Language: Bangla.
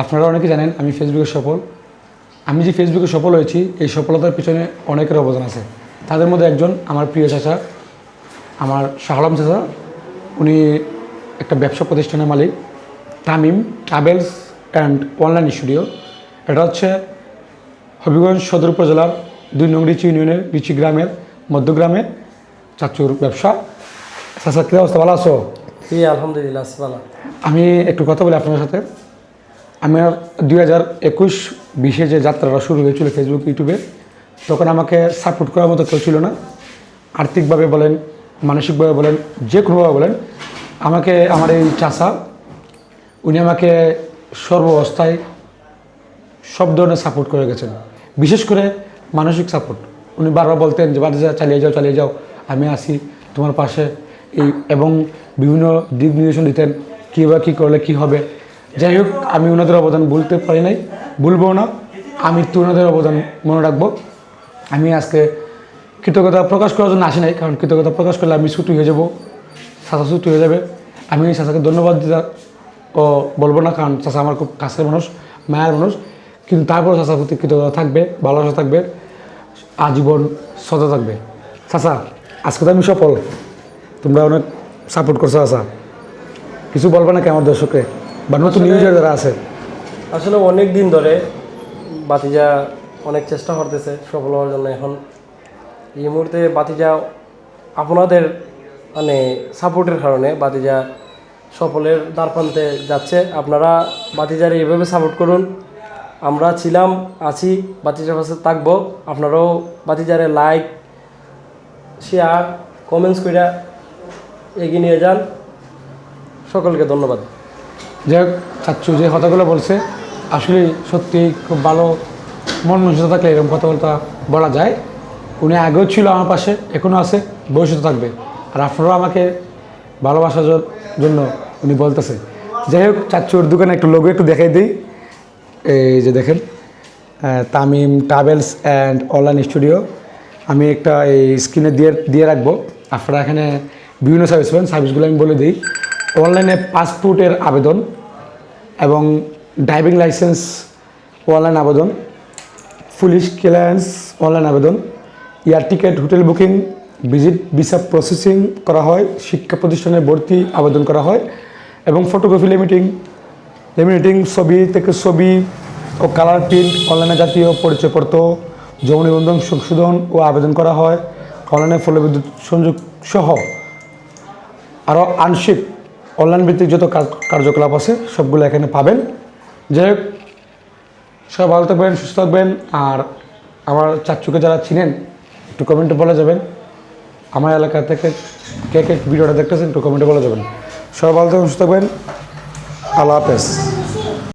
আপনারা অনেকে জানেন আমি ফেসবুকে সফল। আমি যে ফেসবুকে সফল হয়েছি এই সফলতার পিছনে অনেকের অবদান আছে। তাদের মধ্যে একজন আমার প্রিয় চাচা, আমার শাহ আলম চাচা। উনি একটা ব্যবসা প্রতিষ্ঠানের মালিক, Tamim travels and online studio. এটা হচ্ছে হবিগঞ্জ সদর উপজেলার 2 নং রিচি ইউনিয়নের রিচি গ্রামের মধ্যগ্রামে চাচুর ব্যবসা। চাচা কী অবস্থা, ভালো আছো? আলহামদুলিল্লাহ ভালো। আমি একটু কথা বলি আপনার সাথে। আমার 2021-20 যে যাত্রাটা শুরু হয়েছিল ফেসবুক ইউটিউবে, তখন আমাকে সাপোর্ট করার মতো কেউ ছিল না। আর্থিকভাবে বলেন, মানসিকভাবে বলেন, যে কোনোভাবে বলেন, আমাকে আমার এই চাচা উনি আমাকে সর্বাবস্থায় সব ধরনের সাপোর্ট করে গেছেন। বিশেষ করে মানসিক সাপোর্ট। উনি বারবার বলতেন যে বাড়ি চালিয়ে যাও, আমি আসি তোমার পাশে। এবং বিভিন্ন দিক নির্দেশন দিতেন কীভাবে কী করলে কী হবে। যাই হোক, আমি ওনাদের অবদান ভুলতে পারি নাই, ভুলবো না। আমি তো ওনাদের অবদান মনে রাখবো। আমি আজকে কৃতজ্ঞতা প্রকাশ করার জন্য আসি নাই, কারণ কৃতজ্ঞতা প্রকাশ করলে আমি ছুটি হয়ে যাব, চাচা ছুটি হয়ে যাবে। আমি চাচাকে ধন্যবাদ দিতে ও বলবো না, কারণ চাচা আমার খুব কাছের মানুষ, মায়ের মানুষ। কিন্তু তারপর চাচার প্রতি কৃতজ্ঞতা থাকবে, ভালোবাসা থাকবে, আজীবন সদা থাকবে। চাচা, আজকে তো আমি সফল, তোমরা অনেক সাপোর্ট করছো। চাচা কিছু বলবে নাকি আমার দর্শককে বা নতুন ইউজার যারা আছে? আসলে অনেক দিন ধরে বাতিজা অনেক চেষ্টা করতেছে সফল হওয়ার জন্য। এখন এই মুহূর্তে বাতিজা আপনাদের মানে সাপোর্টের কারণে বাতিজা সফলের দ্বারপ্রান্তে যাচ্ছে। আপনারা বাতিজারে এইভাবে সাপোর্ট করুন। আমরা ছিলাম, আছি, বাতিজার পাশে থাকবো। আপনারাও বাতিজারে লাইক, শেয়ার, কমেন্টস করে এগিয়ে নিয়ে যান। সকলকে ধন্যবাদ। যাই হোক, চাচ্চু যে কথাগুলো বলছে আসলে সত্যি খুব ভালো। মন মানসিকতা থাকলে এরকম কথাবার্তা বলা যায়। উনি আগেও ছিল আমার পাশে, এখনও আছে, ভবিষ্যতে থাকবে। আর আপনারাও আমাকে ভালোবাসার জন্য উনি বলতেছে। যাই হোক, চাচ্চুর দোকানে একটু লোগো একটু দেখাই দিই। এই যে দেখেন, Tamim travels and online studio. আমি একটা এই স্ক্রিনে দিয়ে রাখবো। আপনারা এখানে বিভিন্ন সার্ভিস পাবেন, সার্ভিসগুলো আমি বলে দিই। অনলাইনে পাসপোর্টের আবেদন এবং ড্রাইভিং লাইসেন্স অনলাইন আবেদন, পুলিশ ক্লিয়ারেন্স অনলাইন আবেদন, air ticket, hotel booking, visa processing করা হয়, শিক্ষা প্রতিষ্ঠানে ভর্তি আবেদন করা হয় এবং ফটোগ্রাফি লেমিনেটিং ছবি থেকে ছবি ও কালার প্রিন্ট, অনলাইনে জাতীয় পরিচয়পত্র, জন্ম নিবন্ধন সংশোধন ও আবেদন করা হয়, অনলাইনে ফলবিদ্যুৎ সংযোগ সহ আরও আংশিক অনলাইন ভিত্তিক যত কার্যকলাপ আছে সবগুলো এখানে পাবেন। যাই হোক, সবাই ভালো থাকবেন, সুস্থ থাকবেন। আর আমার চাচ্চুকে যারা চিনেন একটু কমেন্টে বলে যাবেন। আমার এলাকা থেকে কে কে ভিডিওটা দেখতেছেন একটু কমেন্টে বলে যাবেন। সবাই ভালো থাকবেন, সুস্থ থাকবেন। আল্লাহ হাফেজ।